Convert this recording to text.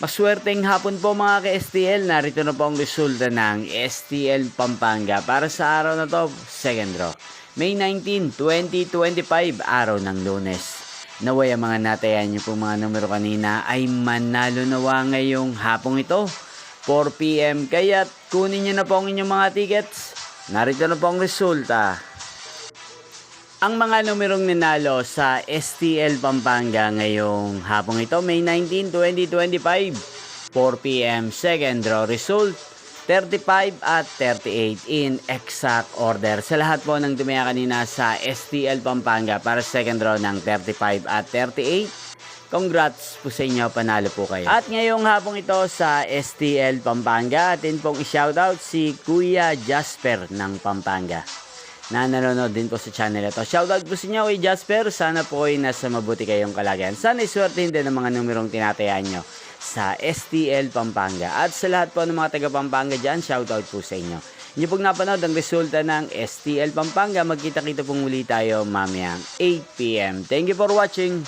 Maswerteng hapon po mga ka-STL. Narito na po ang resulta ng STL Pampanga para sa araw na to, second draw. May 19, 2025, araw ng Lunes. Naway ang mga natayan niyo po mga numero kanina ay manalo nawa ngayong hapong ito, 4 PM. Kaya kunin niyo na po ang inyong mga tickets. Narito na po ang resulta. Ang mga numerong ninalo sa STL Pampanga ngayong hapong ito, May 19, 2025, 4 PM, second draw result, 35 at 38 in exact order. Sa lahat po ng tumaya kanina sa STL Pampanga para second draw ng 35 at 38, congrats po sa inyo, panalo po kayo. At ngayong hapong ito sa STL Pampanga, atin pong i-shoutout si Kuya Jasper ng Pampanga na nanonood din po sa channel ito. Shoutout po sa inyo kay Jasper. Sana po ay nasa mabuti kayong kalagayan. Sana iswertein din ang mga numerong tinatayaan nyo sa STL Pampanga. At sa lahat po ng mga taga Pampanga dyan, shoutout po sa inyo. Hindi pong napanood ang resulta ng STL Pampanga. Magkita-kita pong muli tayo mamayang 8 PM. Thank you for watching.